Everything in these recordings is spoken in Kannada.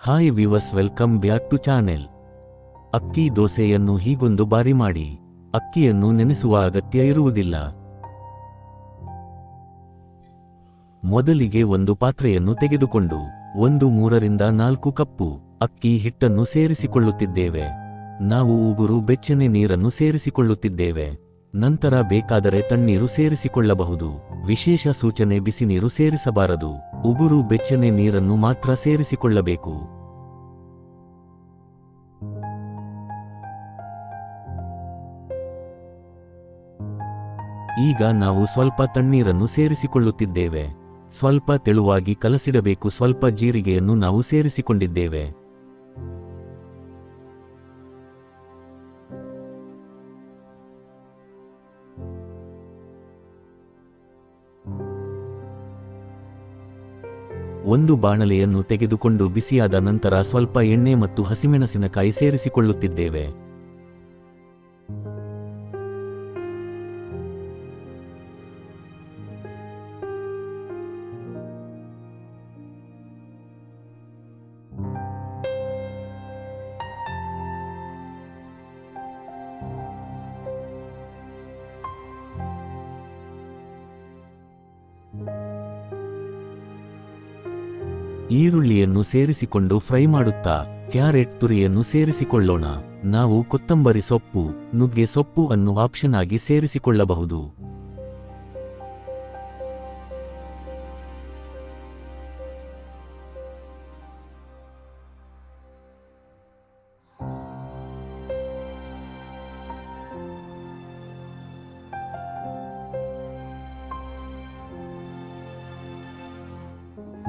Hi viewers, welcome back to channel. ಅಕ್ಕಿ ದೋಸೆಯನ್ನು ಹೀಗೊಂದು ಬಾರಿ ಮಾಡಿ. ಅಕ್ಕಿಯನ್ನು ನೆನೆಸುವ ಅಗತ್ಯ ಇರುವುದಿಲ್ಲ. ಮೊದಲಿಗೆ ಒಂದು ಪಾತ್ರೆಯನ್ನು ತೆಗೆದುಕೊಂಡು 3-4 ಕಪ್ಪು ಅಕ್ಕಿ ಹಿಟ್ಟನ್ನು ಸೇರಿಸಿಕೊಳ್ಳುತ್ತಿದ್ದೇವೆ. ನಾವು ಉಗುರು ಬೆಚ್ಚನೆ ನೀರನ್ನು ಸೇರಿಸಿಕೊಳ್ಳುತ್ತಿದ್ದೇವೆ. ನಂತರ ಬೇಕಾದರೆ ತಣ್ಣೀರು ಸೇರಿಸಿಕೊಳ್ಳಬಹುದು. ವಿಶೇಷ ಸೂಚನೆ: ಬಿಸಿ ನೀರು ಸೇರಿಸಬಾರದು. ಉಗುರು ಬೆಚ್ಚನೆ ನೀರನ್ನು ಮಾತ್ರ ಸೇರಿಸಿಕೊಳ್ಳಬೇಕು. ಈಗ ನಾವು ಸ್ವಲ್ಪ ತಣ್ಣೀರನ್ನು ಸೇರಿಸಿಕೊಳ್ಳುತ್ತಿದ್ದೇವೆ. ಸ್ವಲ್ಪ ತೆಳುವಾಗಿ ಕಲಸಿಡಬೇಕು. ಸ್ವಲ್ಪ ಜೀರಿಗೆಯನ್ನು ನಾವು ಸೇರಿಸಿಕೊಂಡಿದ್ದೇವೆ. ಒಂದು ಬಾಣಲೆಯನ್ನು ತೆಗೆದುಕೊಂಡು ಬಿಸಿಯಾದ ನಂತರ ಸ್ವಲ್ಪ ಎಣ್ಣೆ ಮತ್ತು ಹಸಿಮೆಣಸಿನಕಾಯಿ ಸೇರಿಸಿಕೊಳ್ಳುತ್ತಿದ್ದೇವೆ. ಈರುಳ್ಳಿಯನ್ನು ಸೇರಿಸಿಕೊಂಡು ಫ್ರೈ ಮಾಡುತ್ತಾ ಕ್ಯಾರೆಟ್ ತುರಿಯನ್ನು ಸೇರಿಸಿಕೊಳ್ಳೋಣ. ನಾವು ಕೊತ್ತಂಬರಿ ಸೊಪ್ಪು, ನುಗ್ಗೆ ಸೊಪ್ಪು ಅನ್ನು ಆಪ್ಷನ್ ಆಗಿ ಸೇರಿಸಿಕೊಳ್ಳಬಹುದು.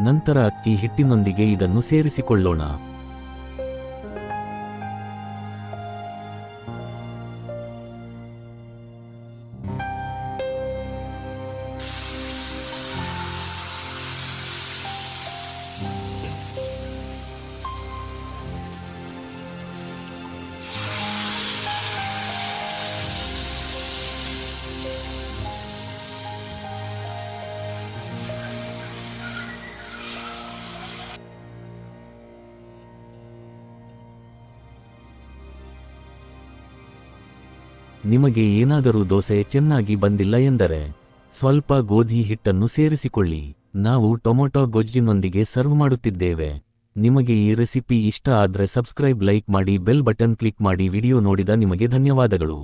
ನಂತರ ಅಕ್ಕಿ ಹಿಟ್ಟಿನೊಂದಿಗೆ ಇದನ್ನು ಸೇರಿಸಿಕೊಳ್ಳೋಣ. ನಿಮಗೆ ಏನಾದರೂ ದೋಸೆ ಚೆನ್ನಾಗಿ ಬಂದಿಲ್ಲ ಎಂದರೆ ಸ್ವಲ್ಪ ಗೋಧಿ ಹಿಟ್ಟನ್ನು ಸೇರಿಸಿಕೊಳ್ಳಿ. ನಾವು ಟೊಮೊಟೊ ಗೊಜ್ಜಿನೊಂದಿಗೆ ಸರ್ವ್ ಮಾಡುತ್ತಿದ್ದೇವೆ. ನಿಮಗೆ ಈ ರೆಸಿಪಿ ಇಷ್ಟ ಆದ್ರೆ ಸಬ್ಸ್ಕ್ರೈಬ್, ಲೈಕ್ ಮಾಡಿ, ಬೆಲ್ ಬಟನ್ ಕ್ಲಿಕ್ ಮಾಡಿ. ವಿಡಿಯೋ ನೋಡಿದ ನಿಮಗೆ ಧನ್ಯವಾದಗಳು.